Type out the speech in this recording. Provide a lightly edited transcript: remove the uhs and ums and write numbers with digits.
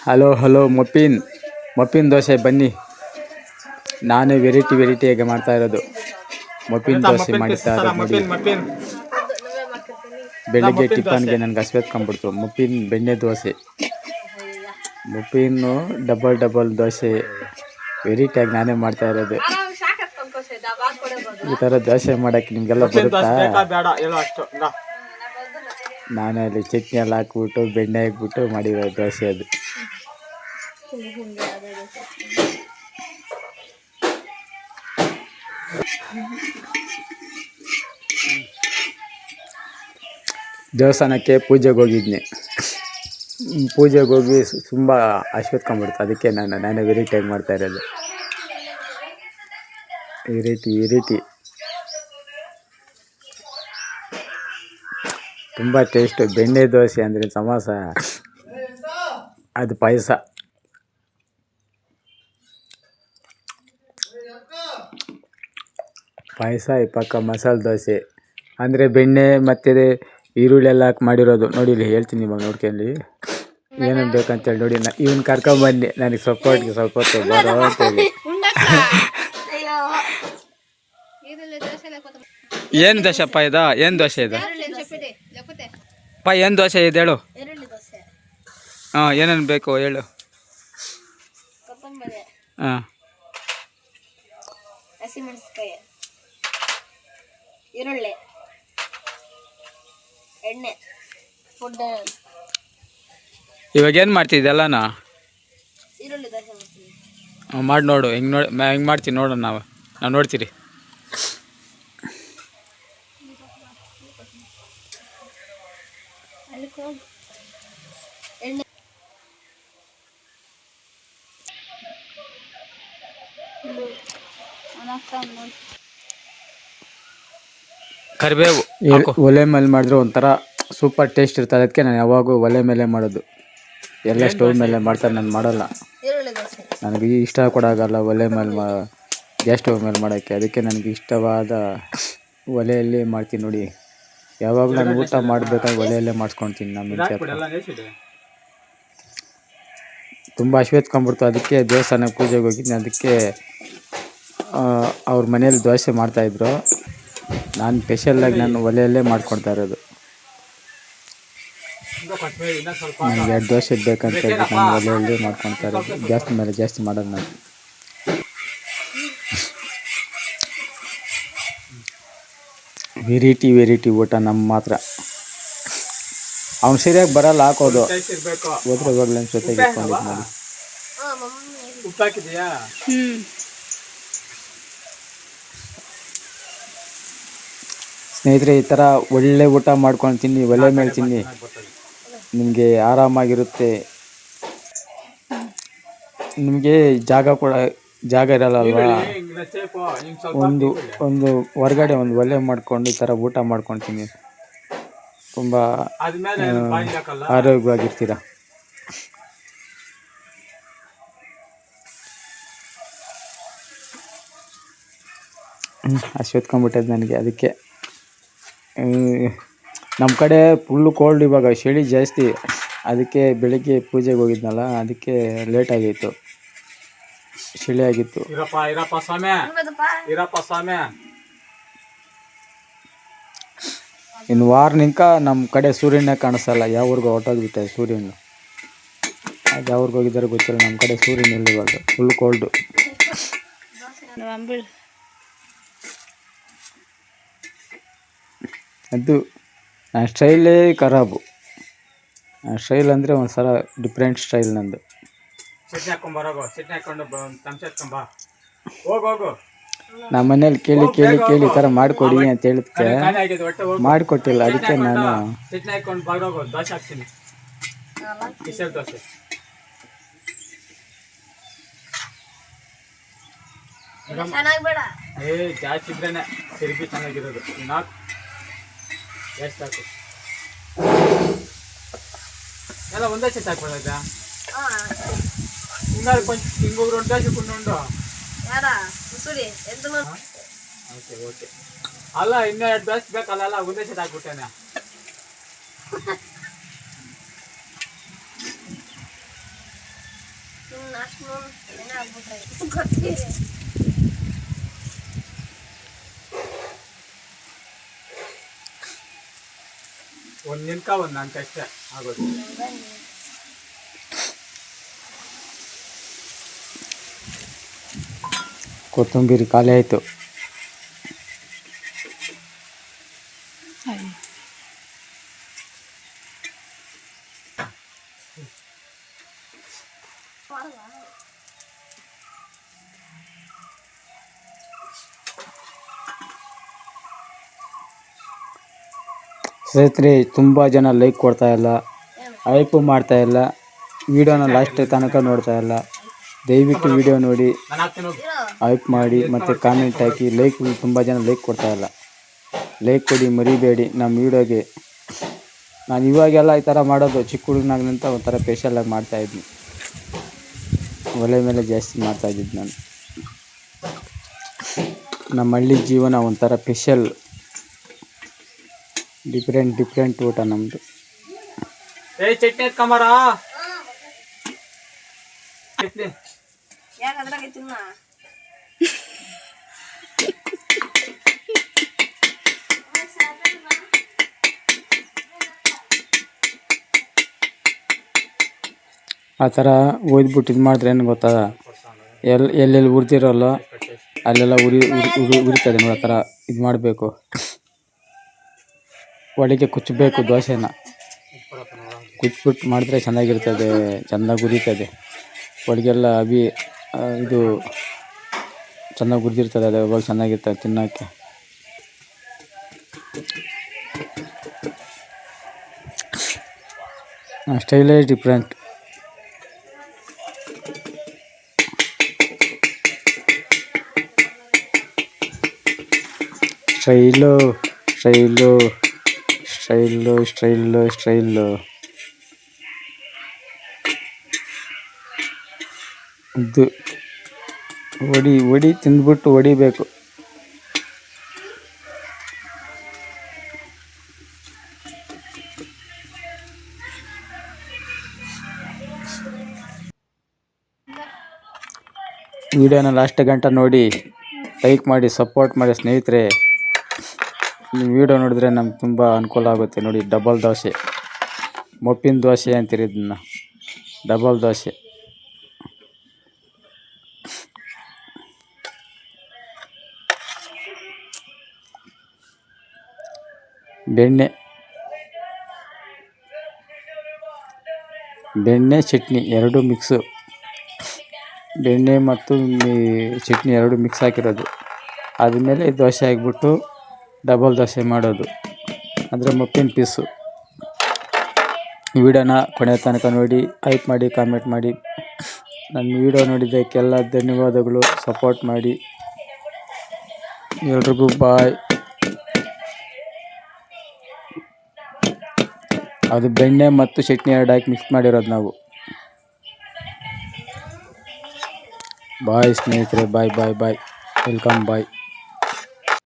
Hello hello muffin dosa ಬನ್ನಿ. ನಾನೇ ವೆರೈಟಿಯಾಗಿ ಮಾಡ್ತಾ ಇರೋದು ಮಫಿನ್ ದೋಸೆ ಮಾಡಿತಾ ಇರೋದು ನೋಡಿ. ಬೆಳಿಗ್ಗೆ ಟಿಫನ್ಗೆ ನನಗೆ ಹಸ್ವೆತ್ಕೊಂಡ್ಬಿಡ್ತು. ಮಫಿನ್ ಬೆಣ್ಣೆ ದೋಸೆ, ಮಫಿನ್ನು ಡಬಲ್ ದೋಸೆ ವೆರೈಟಿಯಾಗಿ ನಾನೇ ಮಾಡ್ತಾ ಇರೋದು. ಈ ಥರ ದೋಸೆ ಮಾಡೋಕ್ಕೆ ನಿಮಗೆಲ್ಲ ಬರುತ್ತಾ? ನಾನೇ ಅಲ್ಲಿ ಚಟ್ನಿ ಎಲ್ಲ ಹಾಕ್ಬಿಟ್ಟು ಬೆಣ್ಣೆ ಹಾಕ್ಬಿಟ್ಟು ಮಾಡಿರೋ ದೋಸೆ ಅದು. ದೇವಸ್ಥಾನಕ್ಕೆ ಪೂಜೆಗೆ ಹೋಗಿದ್ನಿ. ಪೂಜೆಗೆ ಹೋಗಿ ತುಂಬ ಹಸ್ವೆತ್ಕೊಂಡ್ಬಿಡ್ತು. ಅದಕ್ಕೆ ನಾನೇ ವೆರೈಟಿಯಾಗಿ ಮಾಡ್ತಾ ಇರೋದು. ವೆರೈಟಿ ತುಂಬ ಟೇಸ್ಟು. ಬೆಣ್ಣೆ ದೋಸೆ ಅಂದರೆ ಸಮೋಸ, ಅದು ಪಾಯಸ. ಈ ಪಕ್ಕ ಮಸಾಲೆ ದೋಸೆ ಅಂದರೆ ಬೆಣ್ಣೆ ಮತ್ತು ಈರುಳ್ಳಿ ಎಲ್ಲ ಹಾಕಿ ಮಾಡಿರೋದು. ನೋಡಿ ಇಲ್ಲಿ ಹೇಳ್ತೀನಿ, ಇವಾಗ ನೋಡ್ಕೊಳ್ಳಿ ಏನೇನು ಬೇಕಂತೇಳಿ. ನೋಡಿ, ಇವನ್ ಕರ್ಕೊಂಬನ್ನಿ ನನಗೆ ಸಪೋರ್ಟ್ಗೆ ಸ್ವಲ್ಪ ಹೊತ್ತು ಬರೋ ಅಂತೇಳಿ. ಏನು ದೋಸೆಪ್ಪ ಇದು? ಏನು ದೋಸೆ ಇದು ಅಪ್ಪ? ಏನು ದೋಸೆ ಇದು ಹೇಳು. ಹಾಂ, ಏನೇನು ಬೇಕು ಹೇಳು. ಹಾಂ, ಹಸಿಮೆಣಸಿನಕಾಯಿ, ಈರುಳ್ಳಿ, ಎಣ್ಣೆ, ಫುಡ್. ಇವಾಗ ಏನು ಮಾಡ್ತಿದ್ದೆಲ್ಲನಾ? ಈರುಳ್ಳಿ ದೋಸೆ ಮಾಡ್ತೀವಿ. ಮಾಡಿ ನೋಡು. ಹೆಂಗೆ ಮಾಡ್ತೀವಿ ನೋಡೋಣ. ನಾವು ನೋಡ್ತೀರಿ. ಎಣ್ಣೆ, ಕರಿಬೇವು ಒಲೆ ಮೇಲೆ ಮಾಡಿದ್ರೆ ಒಂಥರ ಸೂಪರ್ ಟೇಸ್ಟ್ ಇರ್ತದೆ. ಅದಕ್ಕೆ ನಾನು ಯಾವಾಗೂ ಒಲೆ ಮೇಲೆ ಮಾಡೋದು. ಎಲ್ಲ ಸ್ಟವ್ ಮೇಲೆ ಮಾಡ್ತಾರೆ, ನಾನು ಮಾಡಲ್ಲ. ನನಗೆ ಇಷ್ಟ ಕೂಡ ಆಗಲ್ಲ ಒಲೆ ಮೇಲೆ ಗ್ಯಾಸ್ ಸ್ಟವ್ ಮೇಲೆ ಮಾಡೋಕ್ಕೆ. ಅದಕ್ಕೆ ನನಗೆ ಇಷ್ಟವಾದ ಒಲೆಯಲ್ಲಿ ಮಾಡ್ತೀನಿ ನೋಡಿ. ಯಾವಾಗಲೂ ನಾನು ಊಟ ಮಾಡಬೇಕಾದ್ರೆ ಒಲೆಯಲ್ಲೇ ಮಾಡಿಸ್ಕೊಳ್ತೀನಿ. ನಮ್ಮ ತುಂಬ ಹಸ್ವೆತ್ಕೊಂಡ್ಬಿಡ್ತು. ಅದಕ್ಕೆ ದೇವಸ್ಥಾನಕ್ಕೆ ಪೂಜೆಗೆ ಹೋಗಿದ್ದೀನಿ. ಅದಕ್ಕೆ ಅವ್ರ ಮನೇಲಿ ದೋಸೆ ಮಾಡ್ತಾಯಿದ್ರು. ನಾನು ಸ್ಪೆಷಲ್ಲಾಗಿ ನಾನು ಒಲೆಯಲ್ಲೇ ಮಾಡ್ಕೊಳ್ತಾ ಇರೋದು. ನನಗೆ 2 ದೋಸೆ ಬೇಕಂತ ಹೇಳ್ಬಿಟ್ಟು ನಾನು ಒಲೆಯಲ್ಲೇ ಮಾಡ್ಕೊಳ್ತಾ ಇರೋದು. ಗ್ಯಾಸ್ ಮೇಲೆ ಜಾಸ್ತಿ ಮಾಡೋದು ನಾನು. ವೆರೈಟಿ ಊಟ ನಮ್ಮ ಮಾತ್ರ. ಅವ್ನು ಸರಿಯಾಗಿ ಬರಲ್ಲ ಹಾಕೋದು. ಹೋದ್ರೆ ಹೋಗ್ಲಿ ಅಂತ ಜೊತೆಗೆ ಇಟ್ಕೊಂಡಿದ್ದು ನೋಡಿ. ಸ್ನೇಹಿತರೆ, ಈ ಥರ ಒಳ್ಳೆ ಊಟ ಮಾಡ್ಕೊಂಡು ತಿನ್ನಿ, ಒಲೆ ಮೇಲೆ ತಿನ್ನಿ. ನಿಮಗೆ ಆರಾಮಾಗಿರುತ್ತೆ. ನಿಮಗೆ ಜಾಗ ಇರಲ್ಲಲ್ವಾ? ಒಂದು ಹೊರಗಡೆ ಒಂದು ಒಲೆ ಮಾಡ್ಕೊಂಡು ಈ ಥರ ಊಟ ಮಾಡ್ಕೊಂಡು ತಿನ್ನಿ. ತುಂಬ ಆರೋಗ್ಯವಾಗಿರ್ತೀರ. ಹಸ್ವೆತ್ಕೊಂಡ್ಬಿಟ್ಟದ್ದು ನನಗೆ. ಅದಕ್ಕೆ ನಮ್ಮ ಕಡೆ ಫುಲ್ಲು ಕೋಲ್ಡ್, ಇವಾಗ ಚಳಿ ಜಾಸ್ತಿ. ಅದಕ್ಕೆ ಬೆಳಿಗ್ಗೆ ಪೂಜೆಗೆ ಹೋಗಿದ್ನಲ್ಲ, ಅದಕ್ಕೆ ಲೇಟ್ ಆಗಿತ್ತು, ಚಳಿ ಆಗಿತ್ತು. ಇನ್ನು ವಾರನಿಂಕ ನಮ್ಮ ಕಡೆ ಸೂರ್ಯನೇ ಕಾಣಿಸಲ್ಲ. ಯಾವ ಊರಿಗೆ ಹೊರಟೋಗ್ಬಿಟ್ಟೆ ಸೂರ್ಯನು. ಅದು ಯಾವ ಊರಿಗೆ ಹೋಗಿದ್ದಾರೆ ಗೊತ್ತಿಲ್ಲ. ನಮ್ಮ ಕಡೆ ಸೂರ್ಯನ ಇಲ್ಲಿವಾಗ ಫುಲ್ ಕೋಲ್ಡು. ಅದು ನನ್ನ ಸ್ಟೈಲೇ ಖರಾಬು. ಸ್ಟೈಲ್ ಅಂದರೆ ಒಂಥರ ಡಿಫ್ರೆಂಟ್ ಸ್ಟೈಲ್ ನಂದು. ನಮ್ಮ ಮನೇಲಿ ಕೇಳಿ ಈ ಥರ ಮಾಡಿಕೊಡಿ ಅಂತ ಹೇಳಿದ್ಕೆ ಮಾಡಿಕೊಟ್ಟಿಲ್ಲ. ಅದಕ್ಕೆ ನಾನು ಜಾಸ್ತಿ ಇದ್ರೇನೆ ತಿರುಗಿ ಚೆನ್ನಾಗಿರೋದು. ಎಷ್ಟು ಹಾಕು ಎಲ್ಲ ಒಂದೇ ಸೆಟ್ ಹಾಕ್ಬೋದಾ? ఇంకొక 2 దోశ ఉండు. ఓకే ಅಲ್ಲ ಇನ್ನೂ 2 ದೋಸೆ ಬೇಕಲ್ಲ, ಒಂದೇ ಸೆಟ್ ಹಾಕ್ಬಿಟ್ಟೇನೆ. ಆಫ್ಟರ್ನೂನ್ ಏನೇ ಆಗ್ಬಿಟ್ರೆ ಗೊತ್ತಿದೆ. ಒಂದು ನಿನ್ಕ ಒಂದು ನಾಲ್ಕು ಅಷ್ಟೇ ಆಗೋದು. ಕೊತ್ತಂಬರಿ ಖಾಲಿ ಆಯಿತು. ಸ್ನೇಹಿತರೆ, ತುಂಬ ಜನ ಲೈಕ್ ಕೊಡ್ತಾ ಇಲ್ಲ, ಹೈಪು ಮಾಡ್ತಾ ಇಲ್ಲ, ವಿಡಿಯೋನ ಲಾಸ್ಟ್ ತನಕ ನೋಡ್ತಾ ಇಲ್ಲ. ದಯವಿಟ್ಟು ವಿಡಿಯೋ ನೋಡಿ ಹೈಪ್ ಮಾಡಿ ಮತ್ತು ಕಾಮೆಂಟ್ ಹಾಕಿ. ಲೈಕ್ ತುಂಬ ಜನ ಲೈಕ್ ಕೊಡ್ತಾ ಇಲ್ಲ. ಲೈಕ್ ಕೊಡಿ, ಮರಿಬೇಡಿ ನಮ್ಮ ವಿಡಿಯೋಗೆ. ನಾನು ಇವಾಗೆಲ್ಲ ಈ ಥರ ಮಾಡೋದು ಚಿಕ್ಕ ಹುಡುಗನಾಗ್ನಂತ ಒಂಥರ ಸ್ಪೆಷಲಾಗಿ ಮಾಡ್ತಾಯಿದ್ನಿ. ಒಲೆ ಮೇಲೆ ಜಾಸ್ತಿ ಮಾಡ್ತಾಯಿದ್ದಿದ್ದು ನಾನು. ನಮ್ಮ ಹಳ್ಳಿ ಜೀವನ ಒಂಥರ ಸ್ಪೆಷಲ್, ಡಿಫ್ರೆಂಟ್ ಊಟ ನಮ್ಮದು. ಚಟ್ನಿ ಎತ್ಕೊಂಬಾರ. ಯಾಕೆ ಅದ್ರಾಗೆ ತಿನ್ನ ಆ ಥರ ಓದ್ಬಿಟ್ಟು ಇದು ಮಾಡಿದ್ರೆ ಏನು ಗೊತ್ತಾ, ಎಲ್ಲೆಲ್ಲಿ ಉರಿದಿರೋಲ್ಲ ಅಲ್ಲೆಲ್ಲ ಉರಿತದೆ ನೋಡಿ. ಆ ಥರ ಇದು ಮಾಡಬೇಕು. ಒಳಗೆ ಕುಚ್ಚಬೇಕು, ದೋಸೆನ ಕುಚ್ಬಿಟ್ಟು ಮಾಡಿದ್ರೆ ಚೆನ್ನಾಗಿರ್ತದೆ, ಚೆನ್ನಾಗಿ ಉರಿತದೆ. ಒಳಗೆಲ್ಲ ಇದು ಚೆನ್ನಾಗಿ ಹುರಿದಿರ್ತದೆ, ಅದು ಯಾವಾಗ ಚೆನ್ನಾಗಿರ್ತದೆ ತಿನ್ನೋಕ್ಕೆ. ಸ್ಟೈಲೇ ಡಿಫ್ರೆಂಟ್. ಸ್ಟೈಲು. ಇದು ಹೊಡಿ ತಿಂದ್ಬಿಟ್ಟು ಹೊಡಿಬೇಕು. ವಿಡಿಯೋನ ಲಾಸ್ಟ್ ಗಂಟೆ ನೋಡಿ, ಲೈಕ್ ಮಾಡಿ, ಸಪೋರ್ಟ್ ಮಾಡಿ ಸ್ನೇಹಿತರೆ. ನೀವು ವಿಡಿಯೋ ನೋಡಿದ್ರೆ ನಮ್ಗೆ ತುಂಬ ಅನುಕೂಲ ಆಗುತ್ತೆ. ನೋಡಿ, ಡಬಲ್ ದೋಸೆ, ಮೊಪ್ಪಿನ ದೋಸೆ ಅಂತೀರಿ ಇದನ್ನು, ಡಬಲ್ ದೋಸೆ. ಬೆಣ್ಣೆ ಚಟ್ನಿ ಎರಡು ಮಿಕ್ಸು. ಬೆಣ್ಣೆ ಮತ್ತು ಚಟ್ನಿ ಎರಡು ಮಿಕ್ಸ್ ಹಾಕಿರೋದು. ಆದಮೇಲೆ ದೋಸೆ ಹಾಕ್ಬಿಟ್ಟು ಡಬಲ್ ದೋಸೆ ಮಾಡೋದು, ಅಂದರೆ ಮೊಪ್ಪಿನ ಪೀಸು. ವಿಡಿಯೋನ ಕೊನೆ ತನಕ ನೋಡಿ, ಹೈಪ್ ಮಾಡಿ, ಕಾಮೆಂಟ್ ಮಾಡಿ. ನನ್ನ ವಿಡಿಯೋ ನೋಡಿದ್ದಕ್ಕೆಲ್ಲ ಧನ್ಯವಾದಗಳು. ಸಪೋರ್ಟ್ ಮಾಡಿ. ಎಲ್ರಿಗೂ ಬಾಯ್. ಅದು ಬೆಣ್ಣೆ ಮತ್ತು ಚಟ್ನಿ ಎರಡು ಹಾಕಿ ಮಿಕ್ಸ್ ಮಾಡಿರೋದು ನಾವು. ಬಾಯ್ ಸ್ನೇಹಿತರೆ, ಬಾಯ್. ವೆಲ್ಕಮ್, ಬಾಯ್.